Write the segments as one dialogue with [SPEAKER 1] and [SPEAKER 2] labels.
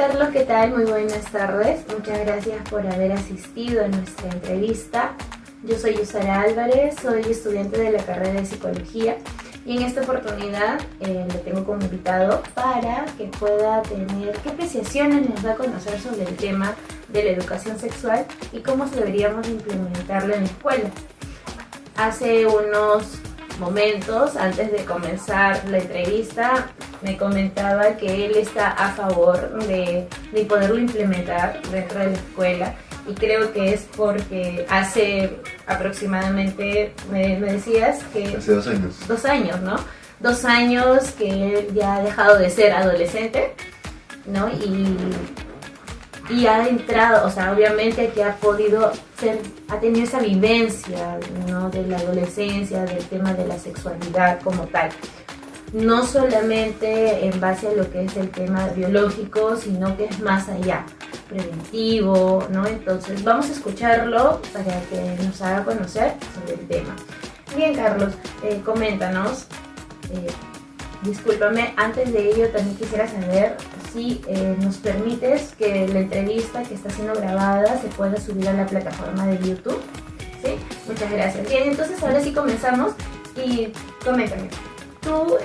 [SPEAKER 1] Carlos, ¿qué tal? Muy buenas tardes. Muchas gracias por haber asistido a nuestra entrevista. Yo soy Yusara Álvarez, soy estudiante de la carrera de Psicología y en esta oportunidad le tengo como invitado para que pueda tener qué apreciaciones nos da a conocer sobre el tema de la educación sexual y cómo deberíamos implementarlo en la escuela. Hace unos momentos, antes de comenzar la entrevista, me comentaba que él está a favor de poderlo implementar dentro de la escuela, y creo que es porque hace aproximadamente, me decías que...
[SPEAKER 2] Hace 2 años.
[SPEAKER 1] 2 años, ¿no? 2 años que él ya ha dejado de ser adolescente, ¿no? Y ha entrado, o sea, obviamente que ha podido ha tenido esa vivencia, ¿no? De la adolescencia, del tema de la sexualidad como tal. No solamente en base a lo que es el tema biológico, sino que es más allá, preventivo, ¿no? Entonces vamos a escucharlo para que nos haga conocer sobre el tema. Bien, Carlos, coméntanos. Discúlpame, antes de ello también quisiera saber si nos permites que la entrevista que está siendo grabada se pueda subir a la plataforma de YouTube. ¿Sí? Muchas gracias. Bien, entonces ahora sí comenzamos y coméntame. ¿Tú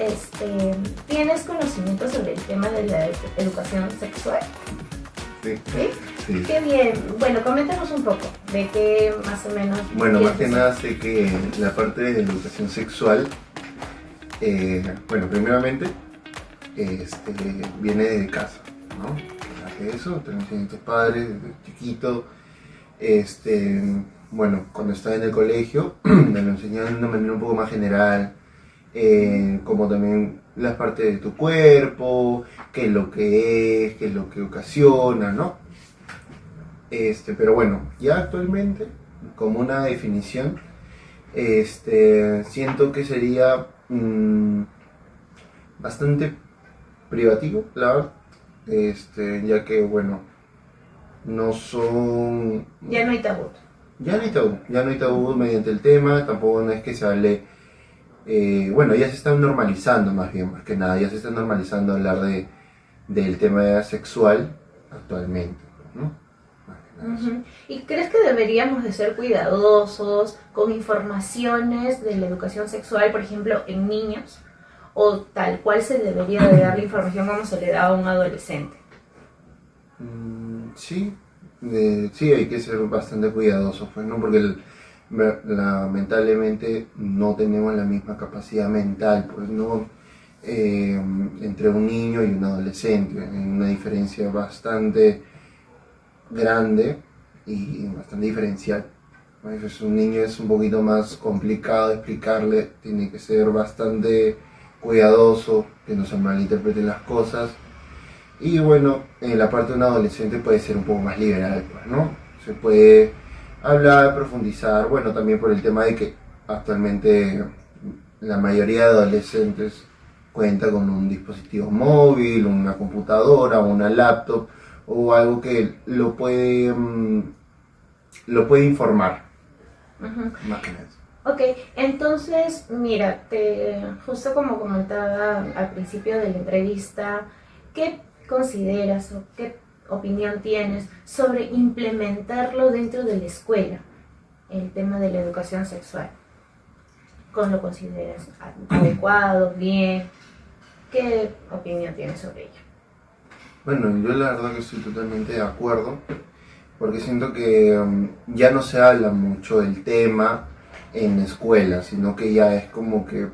[SPEAKER 1] tienes conocimiento sobre el tema de la educación sexual?
[SPEAKER 2] Sí.
[SPEAKER 1] ¿Sí?
[SPEAKER 2] Sí.
[SPEAKER 1] Qué bien. Bueno, coméntanos un poco de qué más o menos...
[SPEAKER 2] Bueno, más que nada sé que la parte de la educación sexual, bueno, primeramente, viene de casa, ¿no? Más que eso, te lo enseñan tus padres desde chiquito. Bueno, cuando estaba en el colegio, me lo enseñaban de una manera un poco más general, como también las partes de tu cuerpo, qué es lo que ocasiona, ¿no? Pero bueno, ya actualmente, como una definición, siento que sería bastante privativo, la verdad, ya que, bueno, no son...
[SPEAKER 1] Ya no hay tabú.
[SPEAKER 2] Ya no hay tabú mediante el tema, tampoco no es que se hable... bueno, ya se está normalizando más que nada, ya se está normalizando hablar del tema sexual actualmente, ¿no?
[SPEAKER 1] Uh-huh. ¿Y crees que deberíamos de ser cuidadosos con informaciones de la educación sexual, por ejemplo, en niños? ¿O tal cual se debería de dar la información como se le da a un adolescente?
[SPEAKER 2] Sí, sí, hay que ser bastante cuidadosos, pues, ¿no? Porque lamentablemente no tenemos la misma capacidad mental, pues, ¿no? Entre un niño y un adolescente, hay una diferencia bastante grande y bastante diferencial. A veces un niño es un poquito más complicado de explicarle, tiene que ser bastante cuidadoso, que no se malinterpreten las cosas. Y bueno, en la parte de un adolescente puede ser un poco más liberal, pues, ¿no? Se puede hablar, profundizar, bueno, también por el tema de que actualmente la mayoría de adolescentes cuenta con un dispositivo móvil, una computadora, una laptop o algo que lo puede informar.
[SPEAKER 1] Uh-huh.
[SPEAKER 2] Más que nada.
[SPEAKER 1] Ok, entonces, mira, justo como comentaba al principio de la entrevista, ¿qué consideras o qué opinión tienes sobre implementarlo dentro de la escuela, el tema de la educación sexual? ¿Cómo lo consideras? ¿Adecuado? ¿Bien? ¿Qué opinión tienes sobre ello?
[SPEAKER 2] Bueno, yo la verdad que estoy totalmente de acuerdo, porque siento que ya no se habla mucho del tema en la escuela, sino que ya es como que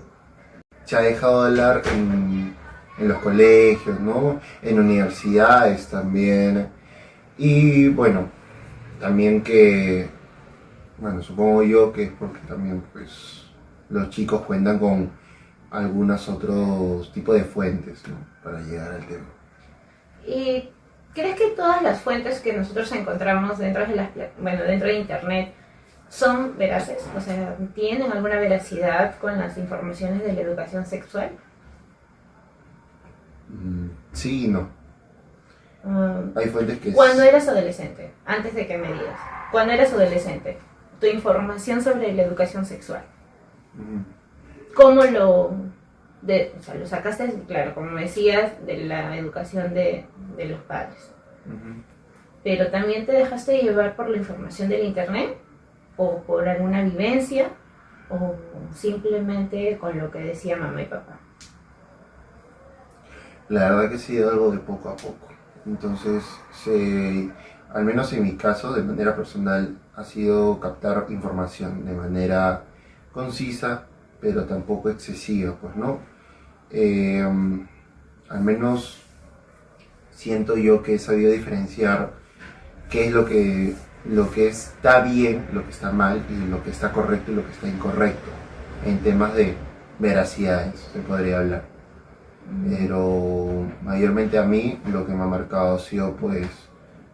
[SPEAKER 2] se ha dejado de hablar en los colegios, ¿no? En universidades también. Y bueno, también que, bueno, supongo yo que es porque también pues los chicos cuentan con algunos otros tipos de fuentes, ¿no? Para llegar al tema.
[SPEAKER 1] ¿Y crees que todas las fuentes que nosotros encontramos dentro de internet son veraces? O sea, ¿tienen alguna veracidad con las informaciones de la educación sexual?
[SPEAKER 2] Sí y no. Hay fuentes que...
[SPEAKER 1] Cuando eras adolescente, antes de que me digas, cuando eras adolescente, tu información sobre la educación sexual, ¿cómo lo sacaste? Claro, como me decías, de la educación de los padres. pero también te dejaste llevar por la información del internet o por alguna vivencia o simplemente con lo que decía mamá y papá.
[SPEAKER 2] La verdad que ha sido algo de poco a poco. Entonces, al menos en mi caso, de manera personal, ha sido captar información de manera concisa, pero tampoco excesiva, pues, ¿no? Al menos siento yo que he sabido diferenciar qué es lo que está bien, lo que está mal, y lo que está correcto y lo que está incorrecto, en temas de veracidades, se podría hablar. Pero mayormente a mí lo que me ha marcado ha sido pues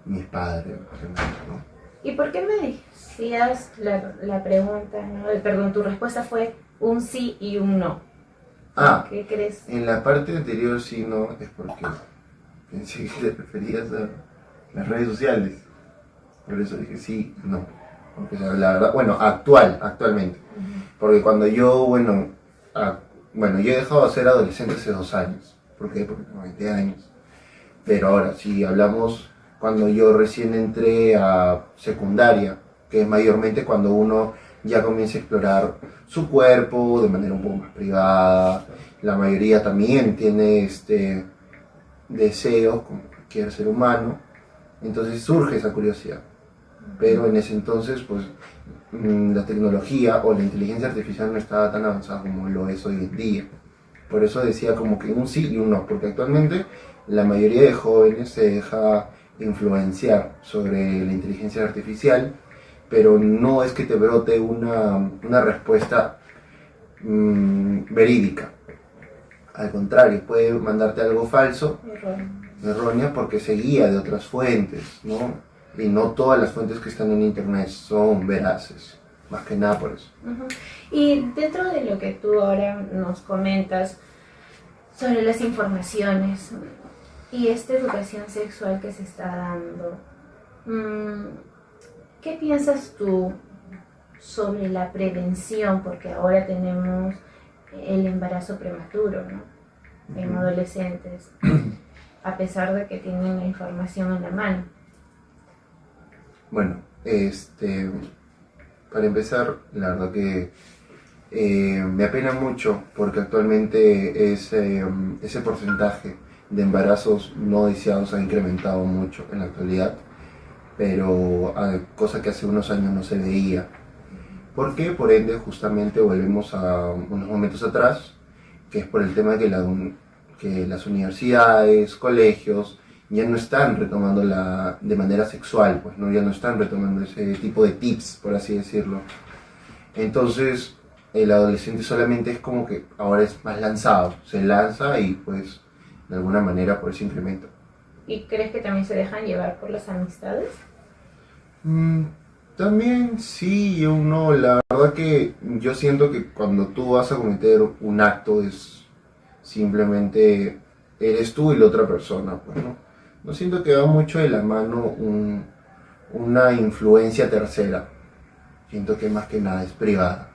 [SPEAKER 2] mis padres, por ejemplo, ¿no?
[SPEAKER 1] ¿Y por qué me decías la pregunta, ¿no? Perdón, tu respuesta fue un sí y un no? ¿Qué crees?
[SPEAKER 2] En la parte anterior sí, no, es porque pensé que te referías a las redes sociales. Por eso dije sí, no. Porque la verdad, bueno, actualmente. Porque cuando yo, bueno, yo he dejado de ser adolescente hace 2 años. ¿Por qué? Porque tengo 20 años. Pero ahora, si hablamos cuando yo recién entré a secundaria, que es mayormente cuando uno ya comienza a explorar su cuerpo de manera un poco más privada. La mayoría también tiene deseos como cualquier ser humano. Entonces surge esa curiosidad. Pero en ese entonces, pues, la tecnología o la inteligencia artificial no estaba tan avanzada como lo es hoy en día. Por eso decía como que un sí y un no, porque actualmente la mayoría de jóvenes se deja influenciar sobre la inteligencia artificial, pero no es que te brote una respuesta verídica. Al contrario, puede mandarte algo falso, errónea, porque se guía de otras fuentes, ¿no? Y no todas las fuentes que están en internet son veraces, más que nada por eso.
[SPEAKER 1] Y dentro de lo que tú ahora nos comentas sobre las informaciones y esta educación sexual que se está dando, ¿qué piensas tú sobre la prevención? Porque ahora tenemos el embarazo prematuro, ¿no? En adolescentes, a pesar de que tienen la información en la mano.
[SPEAKER 2] Bueno, para empezar, la verdad que me apena mucho porque actualmente ese porcentaje de embarazos no deseados ha incrementado mucho en la actualidad, pero cosa que hace unos años no se veía. ¿Por qué? Por ende, justamente volvemos a unos momentos atrás, que es por el tema de que las universidades, colegios, ya no están retomando de manera sexual, pues no, ya no están retomando ese tipo de tips, por así decirlo. Entonces, el adolescente solamente es como que ahora es más lanzado, se lanza y pues de alguna manera por eso incrementa.
[SPEAKER 1] ¿Y crees que también se dejan llevar por las amistades?
[SPEAKER 2] También sí y un no. La verdad que yo siento que cuando tú vas a cometer un acto es simplemente eres tú y la otra persona, pues no. No siento que va mucho de la mano una influencia tercera. Siento que más que nada es privada,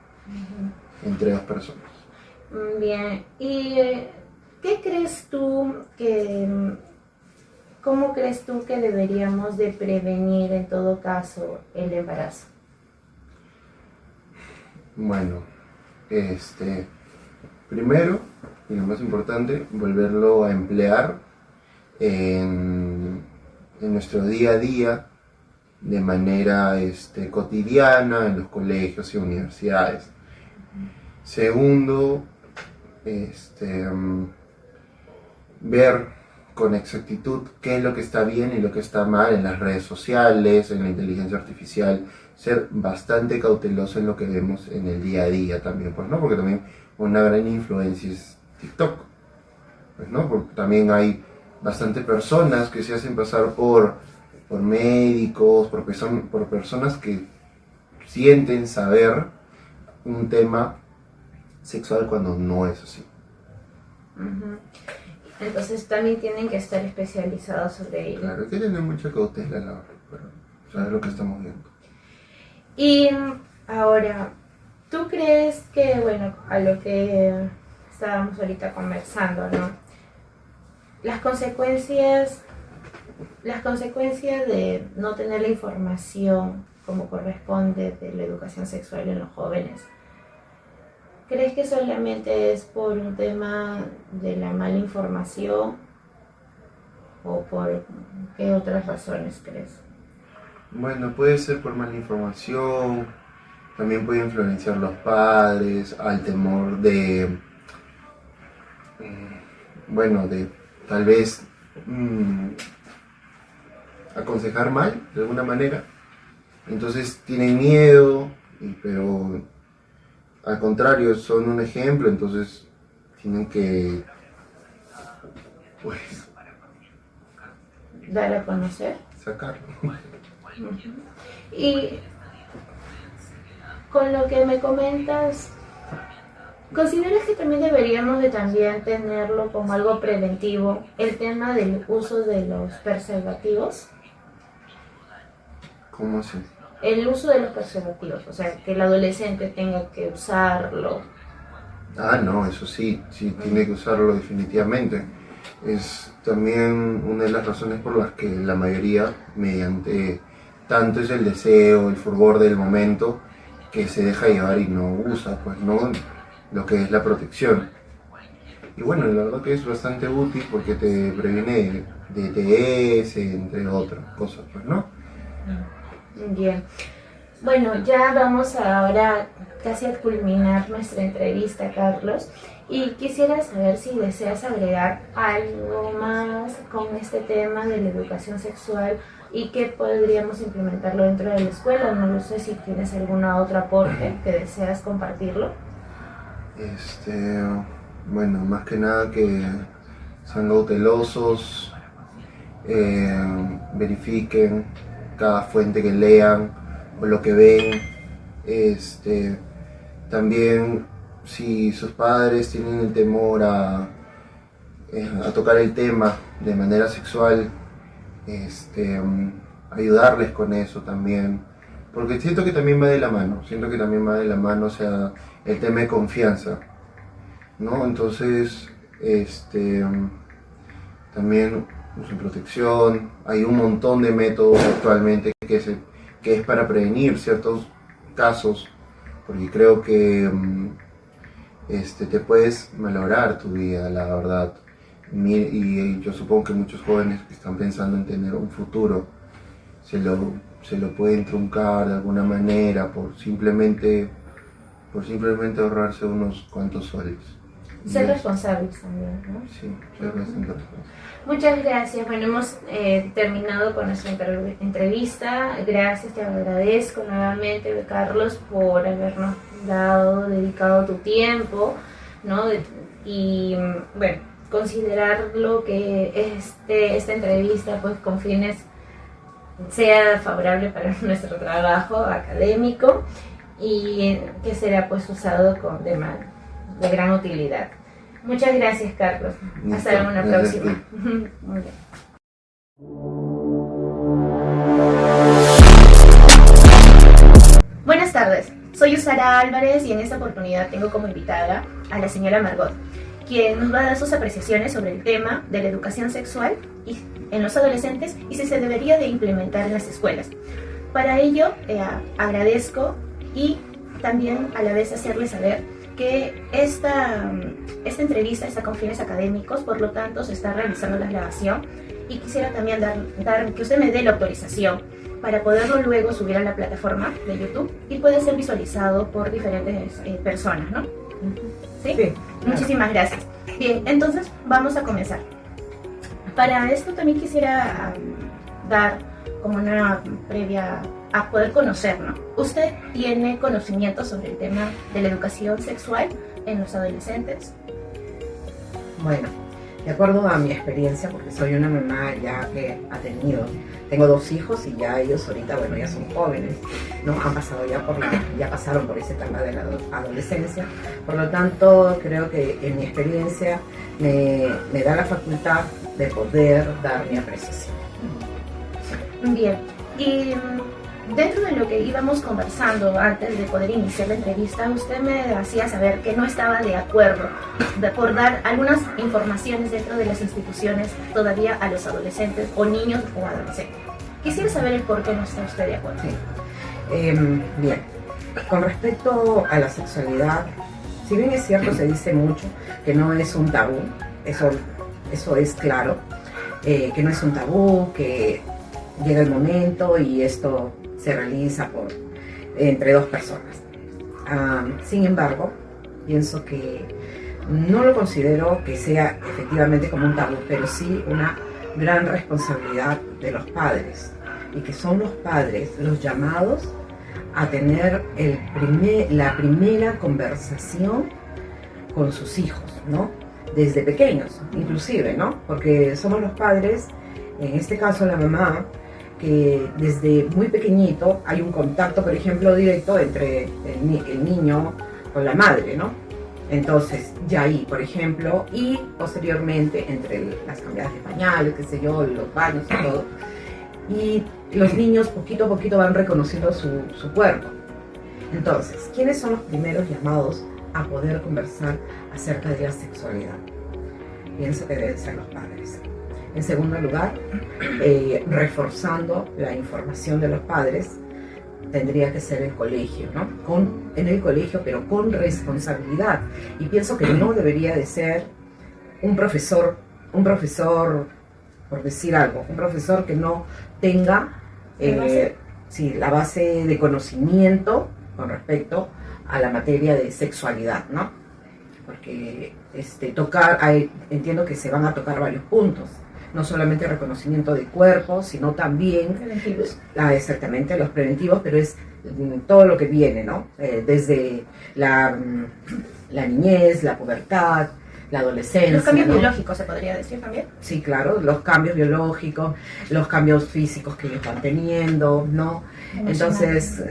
[SPEAKER 2] entre 2 personas.
[SPEAKER 1] Bien, ¿y qué crees tú cómo crees tú que deberíamos de prevenir en todo caso el embarazo?
[SPEAKER 2] Bueno, primero, y lo más importante, volverlo a emplear en nuestro día a día de manera cotidiana en los colegios y universidades. Segundo, ver con exactitud qué es lo que está bien y lo que está mal en las redes sociales, en la inteligencia artificial, ser bastante cauteloso en lo que vemos en el día a día también, pues, ¿no? Porque también una gran influencia es TikTok, pues, ¿no? Porque también hay bastantes personas que se hacen pasar por médicos, por personas que sienten saber un tema sexual cuando no es así.
[SPEAKER 1] Entonces también tienen que estar especializados sobre ello.
[SPEAKER 2] Claro, hay que tener mucha cautela, la verdad, para saber lo que estamos viendo.
[SPEAKER 1] Y ahora, ¿tú crees que, bueno, a lo que estábamos ahorita conversando, ¿no? Las consecuencias las consecuencias de no tener la información como corresponde de la educación sexual en los jóvenes, ¿crees que solamente es por un tema de la mala información o por qué otras razones crees?
[SPEAKER 2] Bueno, puede ser por mala información, también puede influenciar los padres al temor de, bueno, de tal vez aconsejar mal de alguna manera. Entonces tienen miedo, pero al contrario son un ejemplo, entonces tienen que, pues,
[SPEAKER 1] Dar a conocer.
[SPEAKER 2] sacarlo.
[SPEAKER 1] Y con lo que me comentas, ¿consideras que también deberíamos de también tenerlo como algo preventivo, el tema del uso de los preservativos?
[SPEAKER 2] ¿Cómo así?
[SPEAKER 1] El uso de los preservativos, o sea, que el adolescente tenga que usarlo.
[SPEAKER 2] Ah, no, eso sí, sí tiene que usarlo definitivamente. Es también una de las razones por las que la mayoría, mediante tanto es el deseo, el fervor del momento, que se deja llevar y no usa, pues no lo que es la protección. Y bueno, la verdad que es bastante útil porque te previene de ETS, entre otras cosas, pues, ¿no?
[SPEAKER 1] Bien. Bueno, ya vamos ahora casi a culminar nuestra entrevista, Carlos, y quisiera saber si deseas agregar algo más con este tema de la educación sexual y qué podríamos implementarlo dentro de la escuela. No lo sé si tienes alguna otra aporte que deseas compartirlo.
[SPEAKER 2] Bueno, más que nada que sean cautelosos, verifiquen cada fuente que lean o lo que ven. También si sus padres tienen el temor a tocar el tema de manera sexual, ayudarles con eso también, porque siento que también va de la mano, o sea, el tema de confianza, ¿no? Entonces, también usen protección, hay un montón de métodos actualmente que es para prevenir ciertos casos, porque creo que te puedes malograr tu vida, la verdad. Y yo supongo que muchos jóvenes que están pensando en tener un futuro se lo pueden truncar de alguna manera por simplemente ahorrarse unos cuantos soles.
[SPEAKER 1] Ser responsables también, ¿no?
[SPEAKER 2] Sí, ser bastante responsable.
[SPEAKER 1] Muchas gracias. Bueno, hemos terminado con nuestra entrevista. Gracias, te agradezco nuevamente, Carlos, por habernos dedicado tu tiempo, ¿no? Y bueno, considerarlo que esta entrevista, pues, con fines sea favorable para nuestro trabajo académico y que será, pues, usado de gran utilidad. Muchas gracias, Carlos. Hasta una próxima. Muy bien. Buenas tardes, soy Usara Álvarez y en esta oportunidad tengo como invitada a la señora Margot, quien nos va a dar sus apreciaciones sobre el tema de la educación sexual en los adolescentes y si se debería de implementar en las escuelas. Para ello, agradezco y también a la vez hacerles saber que esta entrevista está con fines académicos, por lo tanto se está realizando la grabación y quisiera también dar que usted me dé la autorización para poderlo luego subir a la plataforma de YouTube y puede ser visualizado por diferentes personas, ¿no? ¿Sí? Sí. Muchísimas gracias. Bien, entonces vamos a comenzar. Para esto también quisiera dar como una previa a poder conocer, ¿no? ¿Usted tiene conocimiento sobre el tema de la educación sexual en los adolescentes?
[SPEAKER 3] Bueno, de acuerdo a mi experiencia, porque soy una mamá ya que tengo 2 hijos y ya ellos ahorita, bueno, ya son jóvenes, ¿no? Ya pasaron por esa etapa de la adolescencia, por lo tanto creo que en mi experiencia me da la facultad de poder dar mi apreciación.
[SPEAKER 1] Bien, y dentro de lo que íbamos conversando antes de poder iniciar la entrevista, usted me hacía saber que no estaba de acuerdo por dar algunas informaciones dentro de las instituciones todavía a los adolescentes o niños o adolescentes. Quisiera saber el por qué no está usted de acuerdo.
[SPEAKER 3] Sí. Bien, con respecto a la sexualidad, si bien es cierto, se dice mucho que no es un tabú, eso es claro, que no es un tabú, que llega el momento y esto se realiza entre dos personas. Sin embargo, pienso que no lo considero que sea efectivamente como un tabú, pero sí una gran responsabilidad de los padres, y que son los padres los llamados a tener la primera conversación con sus hijos, ¿no? Desde pequeños, inclusive, ¿no? Porque somos los padres, en este caso la mamá, que desde muy pequeñito hay un contacto, por ejemplo, directo entre el niño con la madre, ¿no? Entonces, ya ahí, por ejemplo, y posteriormente entre las cambiadas de pañales, qué sé yo, los baños y todo, y los niños poquito a poquito van reconociendo su cuerpo. Entonces, ¿quiénes son los primeros llamados a poder conversar acerca de la sexualidad? Pienso que deben ser los padres. En segundo lugar, reforzando la información de los padres, tendría que ser el colegio, ¿no? En el colegio, pero con responsabilidad. Y pienso que no debería de ser un profesor, por decir algo, un profesor que no tenga la base de conocimiento con respecto a la materia de sexualidad, ¿no? Porque entiendo que se van a tocar varios puntos. No solamente el reconocimiento de cuerpo, sino también
[SPEAKER 1] Preventivos.
[SPEAKER 3] Exactamente, los preventivos, pero es todo lo que viene, ¿no? Desde la niñez, la pubertad, la adolescencia.
[SPEAKER 1] Los cambios
[SPEAKER 3] ¿no?
[SPEAKER 1] biológicos, se podría decir también.
[SPEAKER 3] Sí, claro, los cambios biológicos, los cambios físicos que ellos van teniendo, ¿no? Entonces,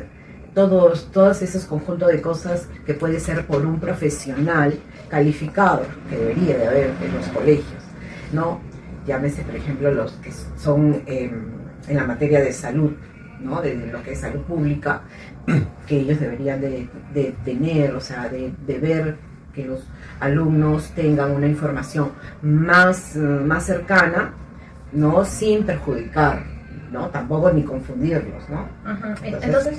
[SPEAKER 3] todos esos conjuntos de cosas que puede ser por un profesional calificado, que debería de haber en los colegios, ¿no? Llámese, por ejemplo, los que son en la materia de salud, ¿no? De lo que es salud pública, que ellos deberían de tener, o sea, de ver que los alumnos tengan una información más cercana, ¿no? Sin perjudicar, ¿no? Tampoco ni confundirlos, ¿no?
[SPEAKER 1] Uh-huh. Entonces,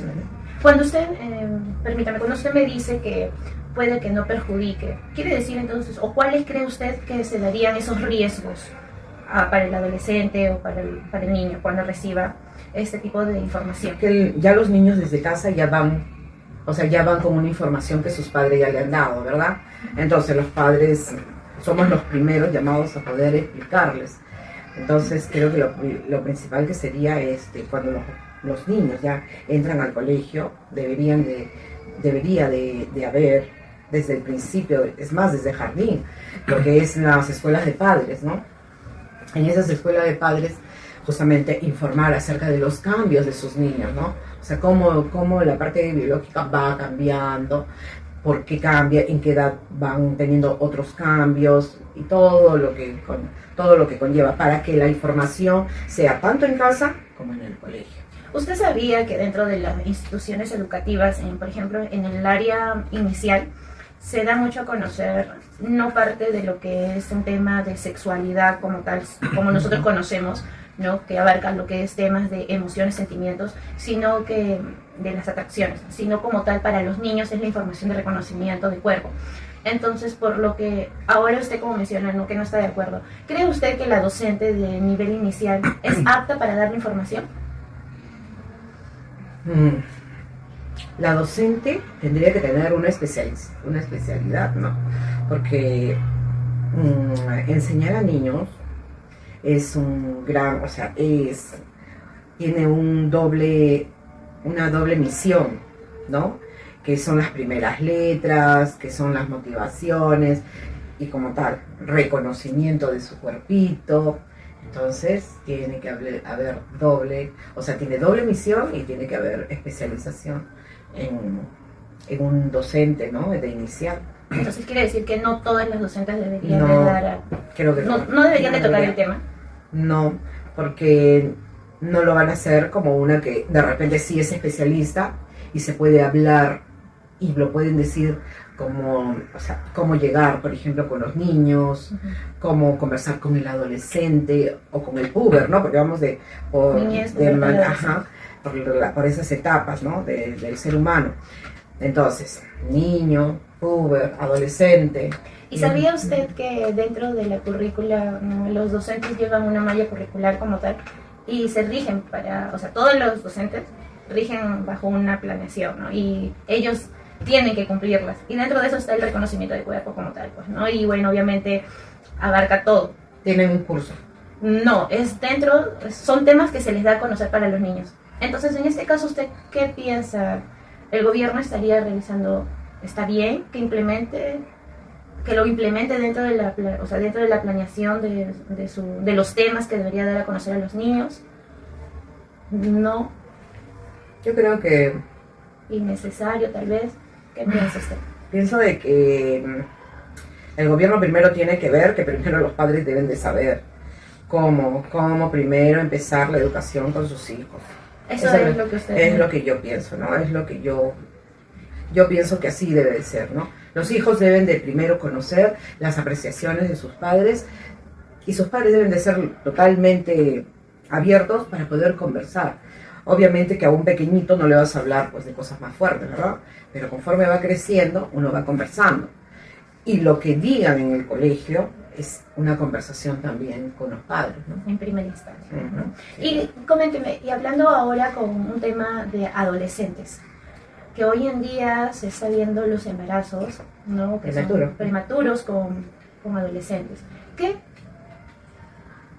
[SPEAKER 1] cuando usted, permítame, cuando usted me dice que puede que no perjudique, ¿quiere decir entonces, o cuáles cree usted que se darían esos riesgos para el adolescente o para el niño cuando reciba este tipo de información?
[SPEAKER 3] Que ya los niños desde casa ya van con una información que sus padres ya le han dado, ¿verdad? Entonces los padres somos los primeros llamados a poder explicarles. Entonces creo que lo principal que sería cuando los niños ya entran al colegio, debería de haber desde el principio, es más, desde el jardín, lo que es las escuelas de padres, ¿no? En esas escuelas de padres, justamente informar acerca de los cambios de sus niños, ¿no? O sea, cómo la parte biológica va cambiando, por qué cambia, en qué edad van teniendo otros cambios y todo lo que conlleva para que la información sea tanto en casa como en el colegio.
[SPEAKER 1] ¿Usted sabía que dentro de las instituciones educativas, por ejemplo, en el área inicial, se da mucho a conocer, no parte de lo que es un tema de sexualidad como tal, como nosotros conocemos, ¿no? Que abarca lo que es temas de emociones, sentimientos, sino que de las atracciones, sino como tal para los niños es la información de reconocimiento de cuerpo. Entonces, por lo que ahora usted como menciona, ¿no? Que no está de acuerdo, ¿cree usted que la docente de nivel inicial es apta para dar la información?
[SPEAKER 3] La docente tendría que tener una especialidad, ¿no? Porque enseñar a niños es un gran, o sea, tiene una doble misión, ¿no? Que son las primeras letras, que son las motivaciones y como tal, reconocimiento de su cuerpito. Entonces tiene que haber tiene doble misión y tiene que haber especialización en un docente, ¿no? De inicial.
[SPEAKER 1] Entonces quiere decir que no todas las docentes deberían
[SPEAKER 3] No,
[SPEAKER 1] de dar
[SPEAKER 3] creo que
[SPEAKER 1] no deberían de tocar el tema.
[SPEAKER 3] No, porque no lo van a hacer como una que de repente sí es especialista y se puede hablar y lo pueden decir como, o sea, cómo llegar, por ejemplo, con los niños, cómo conversar con el adolescente o con el puber, ¿no? Porque vamos por esas etapas, ¿no? Del ser humano. Entonces, niño, puber, adolescente.
[SPEAKER 1] ¿Y sabía usted que dentro de la currícula, ¿no?, los docentes llevan una malla curricular como tal y se rigen o sea, todos los docentes rigen bajo una planeación, ¿no? Y ellos tienen que cumplirlas. Y dentro de eso está el reconocimiento del cuerpo como tal, pues, ¿no? Y bueno, obviamente abarca todo.
[SPEAKER 3] ¿Tienen un curso?
[SPEAKER 1] No, son temas que se les da a conocer para los niños. Entonces, en este caso, ¿usted qué piensa? ¿El gobierno estaría realizando, está bien que lo implemente dentro de la planeación de los temas que debería dar a conocer a los niños? No.
[SPEAKER 3] Yo creo que...
[SPEAKER 1] innecesario, tal vez. ¿Qué piensa usted?
[SPEAKER 3] Pienso de que el gobierno primero tiene que ver que primero los padres deben de saber cómo primero empezar la educación con sus hijos.
[SPEAKER 1] Eso es lo que usted...
[SPEAKER 3] Es lo que yo pienso, ¿no? Es lo que yo pienso que así debe de ser, ¿no? Los hijos deben de primero conocer las apreciaciones de sus padres y sus padres deben de ser totalmente abiertos para poder conversar. Obviamente que a un pequeñito no le vas a hablar pues de cosas más fuertes, ¿verdad? Pero conforme va creciendo, uno va conversando. Y lo que digan en el colegio es una conversación también con los padres, ¿no?
[SPEAKER 1] En primera instancia, ¿no?
[SPEAKER 3] Sí.
[SPEAKER 1] Y coménteme, y hablando ahora con un tema de adolescentes, que hoy en día se está viendo los embarazos, ¿no?, que son prematuros con adolescentes. ¿Qué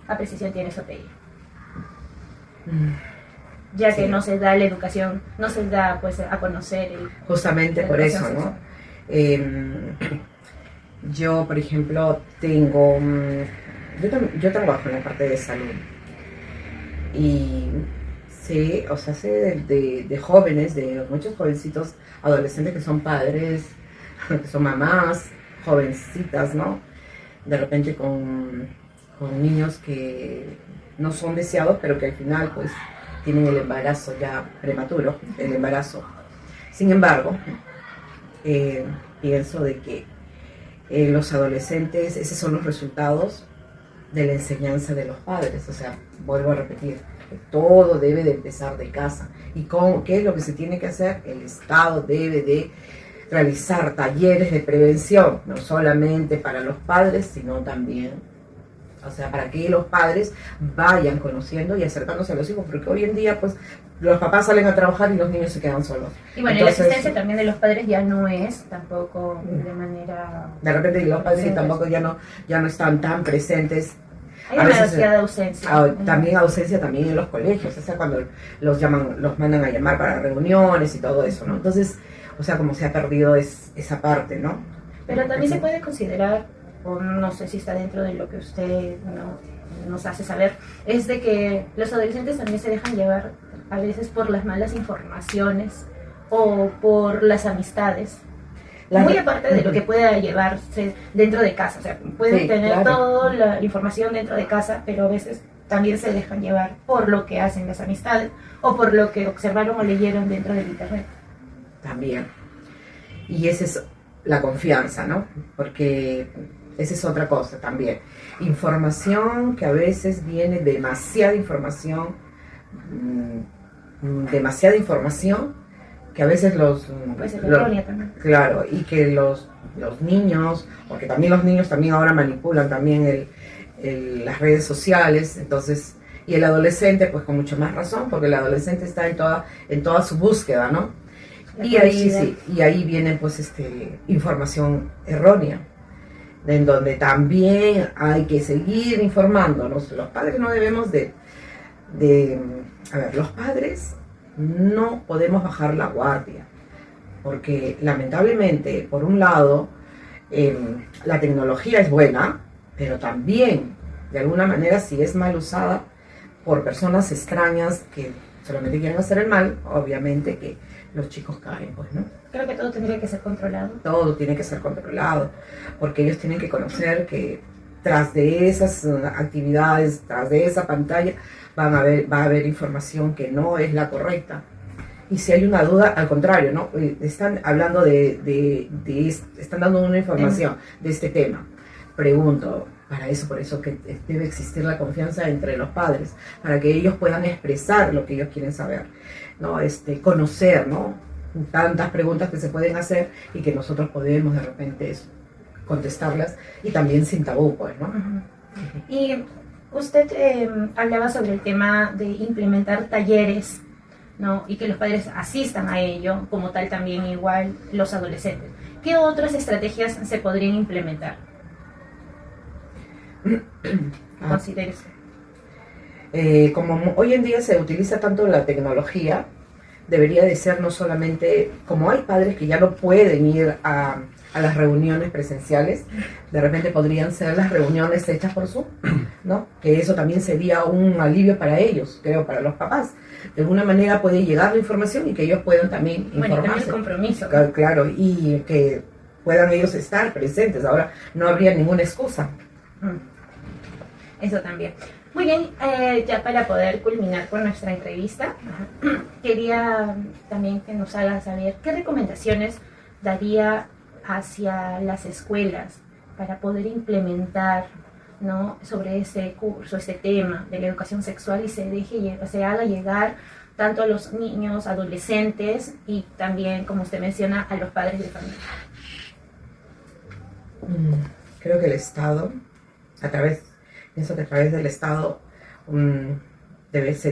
[SPEAKER 1] apreciación tiene sobre ello? Ya que no se da la educación, no se da pues a conocer
[SPEAKER 3] justamente por eso, ¿no? Yo, por ejemplo, yo trabajo en la parte de salud y sé de jóvenes, de muchos jovencitos, adolescentes que son padres, que son mamás, jovencitas, ¿no? De repente con niños que no son deseados, pero que al final pues tienen el embarazo ya prematuro, el embarazo. Sin embargo, pienso de que los adolescentes, esos son los resultados de la enseñanza de los padres. O sea, vuelvo a repetir, que todo debe de empezar de casa. ¿Y qué es lo que se tiene que hacer? El Estado debe de realizar talleres de prevención, no solamente para los padres, sino también, o sea, para que los padres vayan conociendo y acercándose a los hijos, porque hoy en día, pues, los papás salen a trabajar y los niños se quedan solos.
[SPEAKER 1] Y bueno, entonces, la asistencia también de los padres ya no es tampoco de manera...
[SPEAKER 3] De repente los padres tampoco ya no están tan presentes.
[SPEAKER 1] Hay una demasiada ausencia.
[SPEAKER 3] También ausencia también en los colegios, o sea, cuando los mandan a llamar para reuniones y todo eso, ¿no? Entonces, o sea, como se ha perdido esa parte, ¿no?
[SPEAKER 1] Pero también se puede considerar, o no sé si está dentro de lo que usted nos hace saber, es de que los adolescentes también se dejan llevar a veces por las malas informaciones o por las amistades. Muy aparte de lo que pueda llevarse dentro de casa, o sea, pueden tener toda la información dentro de casa, pero a veces también se dejan llevar por lo que hacen las amistades o por lo que observaron o leyeron dentro del internet. También.
[SPEAKER 3] Y esa es la confianza, ¿no? Porque esa es otra cosa también. Información que a veces viene demasiada información que a veces claro, y que los niños, porque también los niños también ahora manipulan también las redes sociales, entonces, y el adolescente pues con mucha más razón, porque el adolescente está en toda su búsqueda, ¿no? Y ahí viene pues información errónea, en donde también hay que seguir informándonos. Los padres no debemos los padres no podemos bajar la guardia, porque lamentablemente, por un lado, la tecnología es buena, pero también, de alguna manera, si es mal usada por personas extrañas que solamente quieren hacer el mal, obviamente que los chicos caen, pues, ¿no?
[SPEAKER 1] Creo que todo tendría que ser controlado.
[SPEAKER 3] Todo tiene que ser controlado, porque ellos tienen que conocer que tras de esas actividades, tras de esa pantalla, va a haber información que no es la correcta. Y si hay una duda, al contrario, ¿no? Están hablando están dando una información de este tema. Pregunto, por eso que debe existir la confianza entre los padres, para que ellos puedan expresar lo que ellos quieren saber, ¿no? Conocer, ¿no? Tantas preguntas que se pueden hacer y que nosotros podemos de repente contestarlas, y también sin tabú, pues, ¿no?
[SPEAKER 1] Y usted hablaba sobre el tema de implementar talleres, ¿no? Y que los padres asistan a ello, como tal también igual los adolescentes. ¿Qué otras estrategias se podrían implementar? Considérese.
[SPEAKER 3] Como hoy en día se utiliza tanto la tecnología, debería de ser no solamente, como hay padres que ya no pueden ir a las reuniones presenciales, de repente podrían ser las reuniones hechas por Zoom, ¿no? Que eso también sería un alivio para ellos, creo, para los papás. De alguna manera puede llegar la información y que ellos puedan también informarse.
[SPEAKER 1] Bueno, también el compromiso.
[SPEAKER 3] Claro, y que puedan ellos estar presentes. Ahora no habría ninguna excusa.
[SPEAKER 1] Eso también. Muy bien, ya para poder culminar con nuestra entrevista, quería también que nos haga saber qué recomendaciones daría hacia las escuelas para poder implementar, ¿no?, sobre ese curso, ese tema de la educación sexual, y se haga llegar tanto a los niños, adolescentes y también, como usted menciona, a los padres de familia.
[SPEAKER 3] Creo que el Estado, pienso que a través del Estado se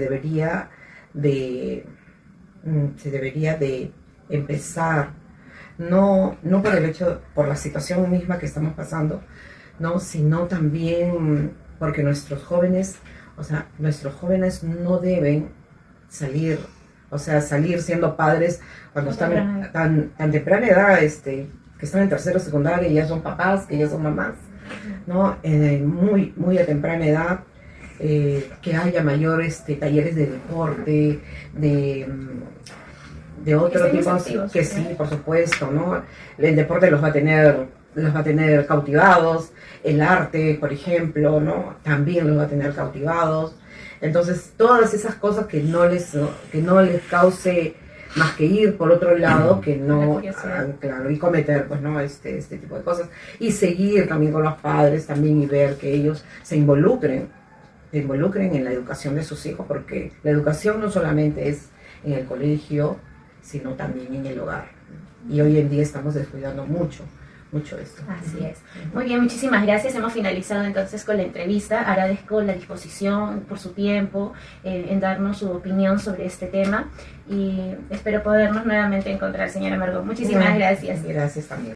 [SPEAKER 3] debería de empezar, no por la situación misma que estamos pasando, no, sino también porque nuestros jóvenes no deben salir siendo padres cuando están tan temprana edad, que están en tercero secundaria y ya son papás, que ya son mamás, ¿no? Muy, muy a temprana edad, que haya mayores talleres de deporte, de otro tipo, que sí, por supuesto, ¿no? El deporte los va a tener cautivados, el arte, por ejemplo, ¿no? También los va a tener cautivados. Entonces, todas esas cosas que no les cause más que ir por otro lado, que no, claro, y cometer, pues, ¿no? Este tipo de cosas. Y seguir también con los padres también, y ver que ellos se involucren en la educación de sus hijos, porque la educación no solamente es en el colegio, sino también en el hogar. Y hoy en día estamos descuidando mucho esto.
[SPEAKER 1] Así es. Muy bien, muchísimas gracias. Hemos finalizado entonces con la entrevista. Agradezco la disposición por su tiempo, en darnos su opinión sobre este tema, y espero podernos nuevamente encontrar, señora Margot. Muchísimas gracias.
[SPEAKER 3] Gracias también.